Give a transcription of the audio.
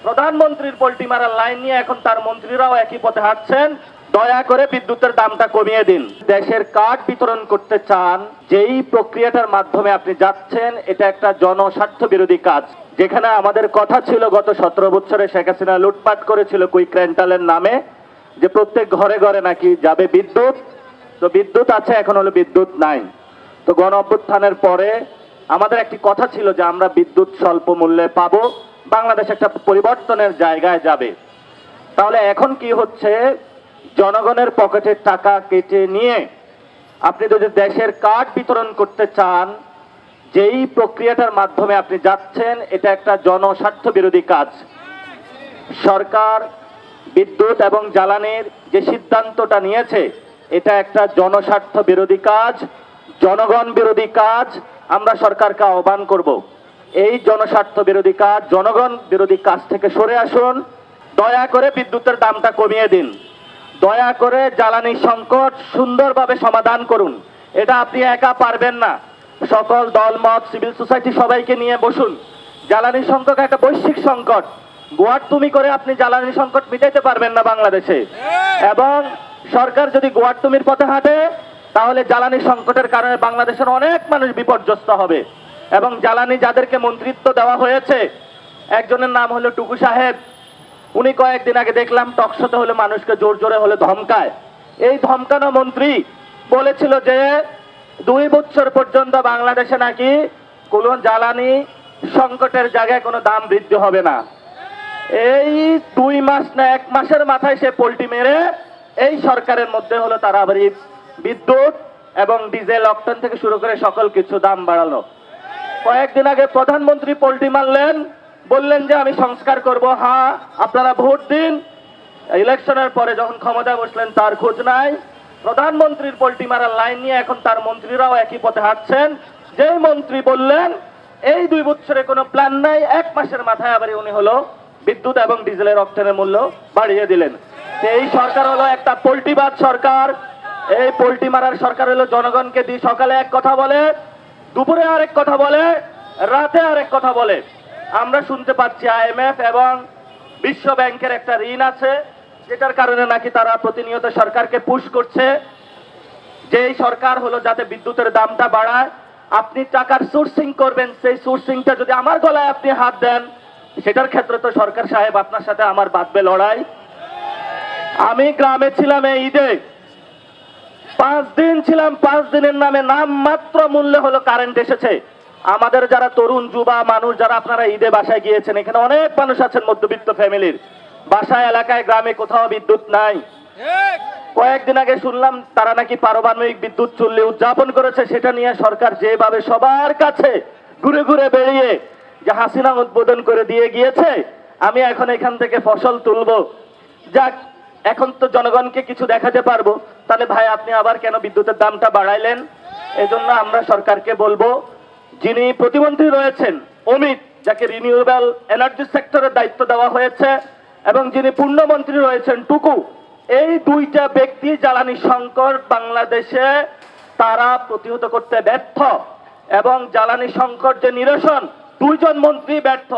প্রধানমন্ত্রীর পল্টি মারার লাইন নিয়ে এখন তার মন্ত্রীরাও একই পথে হাঁটছেন। দয়া করে বিদ্যুতের দামটা কমিয়ে দিন। দেশের কার্ড বিতরণ করতে চান, যেই প্রক্রিয়াটার মাধ্যমে আপনি যাচ্ছেন এটা একটা জনস্বার্থ বিরোধী কাজ। যেখানে আমাদের কথা ছিল গত 17 বছরে শেখ হাসিনা লুটপাট করেছিল কুইক রেন্টালের নামে, যে প্রত্যেক ঘরে ঘরে নাকি যাবে বিদ্যুৎ। তো বিদ্যুৎ আছে, এখন হলো বিদ্যুৎ নাই। তো গণ অভ্যুত্থানের পরে আমাদের একটি কথা ছিল যে আমরা বিদ্যুৎ স্বল্প মূল্যে পাবো, বাংলাদেশ একটা পরিবর্তনের জায়গায় যাবে। তাহলে এখন কি হচ্ছে, জনগণের পকেটের টাকা কেটে নিয়ে আপনি যদি দেশের কার্ড বিতরণ করতে চান, যেই প্রক্রিয়াটার মাধ্যমে আপনি যাচ্ছেন এটা একটা জনস্বার্থ বিরোধী কাজ। সরকার বিদ্যুৎ এবং জ্বালানির যে সিদ্ধান্তটা নিয়েছে এটা একটা জনস্বার্থ বিরোধী কাজ, জনগণ বিরোধী কাজ। আমরা সরকারকে আহ্বান করব, এই জনস্বার্থ বিরোধী কাজ, জনগণ বিরোধী কাজ থেকে সরে আসুন। দয়া করে বিদ্যুতের দামটা কমিয়ে দিন। দয়া করে জ্বালানি সংকট সুন্দরভাবে সমাধান করুন। এটা আপনি একা পারবেন না, সকল দলমত, সিভিল সোসাইটি সবাইকে নিয়ে বসুন। জ্বালানি সংকট একটা বৈশ্বিক সংকট। গোয়ার্তুমি করে আপনি জ্বালানি সংকট মিটাইতে পারবেন না বাংলাদেশে। এবং সরকার যদি গোয়ার্তুমির পথে হাঁটে তাহলে জ্বালানি সংকটের কারণে বাংলাদেশের অনেক মানুষ বিপর্যস্ত হবে। এবং জ্বালানি যাদেরকে মন্ত্রিত্ব দেওয়া হয়েছে, একজনের নাম হলো টুকু সাহেব। উনি কয়েকদিন আগে দেখলাম টকশোতে হলে মানুষকে জোর জোরে হলে ধমকায়। এই ধমকানো মন্ত্রী বলেছিল যে 2 বছর পর্যন্ত বাংলাদেশে নাকি কোন জ্বালানি সংকটের জায়গায় কোনো দাম বৃদ্ধি হবে না। এই 2 মাস না 1 মাসের মাথায় সে পোল্টি মেরে এই সরকারের মধ্যে হলো তারা আবার বিদ্যুৎ এবং ডিজেল, অক্টেন থেকে শুরু করে সকল কিছু দাম বাড়ালো। কয়েকদিন আগে প্রধানমন্ত্রী পোল্টি মারলেন, বললেন যে আমি সংস্কার করব। হ্যাঁ, আপনারা ভোট দিন। ইলেকশনের পরে যখন ক্ষমতায় বসলেন তার খোঁজ নাই। প্রধানমন্ত্রীর পোল্টি মারার লাইন নিয়ে এখন তার মন্ত্রীরাও একই পথে হাঁটছেন। যেই মন্ত্রী বললেন এই 2 বছরে কোনো প্ল্যান নাই, 1 মাসের মাথায় আবার উনি হলো বিদ্যুৎ এবং ডিজেলের অক্টেনের মূল্য বাড়িয়ে দিলেন। এই সরকার হলো একটা পোল্টিবাজ সরকার। এই পোল্টি মারার সরকার হলো জনগণকে দিয়ে সকালে এক কথা বলে, দুপুরে আরেক কথা বলে, রাতে আরেক কথা বলে। আমরা শুনতে পাচ্ছি IMF এবং বিশ্ব ব্যাংকের একটা ঋণ আছে, যেটার কারণে নাকি তারা প্রতিনিয়ত সরকারকে পুশ করছে। যেই সরকার হলো যাতে বিদ্যুতের দামটা বাড়ায়। আপনি টাকার সোর্সিং করবেন, সেই সোর্সিংটা যদি আমার গলায় আপনি হাত দেন, সেটার ক্ষেত্রে তো সরকার সাহেব আপনার সাথে আমার বাঁধবে লড়াই। আমি গ্রামে ছিলাম এই ঈদে, 5 দিন ছিলাম। 5 দিনের নামে নাম মাত্র মূল্যে হলো কারেন্ট এসেছে। আমাদের যারা তরুণ যুবা মানুষ, যারা আপনারা ঈদে বাসায় গিয়েছেন, এখানে অনেক মানুষ আছেন মধ্যবিত্ত ফ্যামিলির, বাসায় এলাকায় গ্রামে কোথাও বিদ্যুৎ নাই। কয়েকদিন আগে শুনলাম তারা নাকি পারমাণবিক বিদ্যুৎ চুল্লি উদযাপন করেছে। সেটা নিয়ে সরকার যেভাবে সবার কাছে ঘুরে ঘুরে বেরিয়ে যে হাসিনা উদ্বোধন করে দিয়ে গিয়েছে, আমি এখন এখান থেকে ফসল তুলবো। যাক, এখন তো জনগণকে কিছু দেখাতে পারবো। তাহলে ভাই আপনি আবার কেন বিদ্যুতের দামটা বাড়াইলেন? এজন্য আমরা সরকারকে বলবো, যিনি প্রতিমন্ত্রী রয়েছেন অমিত, যাকে রিনিউয়েবল এনার্জি সেক্টরের দায়িত্ব দেওয়া হয়েছে, এবং যিনি পূর্ণমন্ত্রী রয়েছেন টুকু, এই 2টা ব্যক্তি জ্বালানি সংকট বাংলাদেশে তারা প্রতিহত করতে ব্যর্থ, এবং জ্বালানি সংকট যে নিরসন 2 জন মন্ত্রী ব্যর্থ।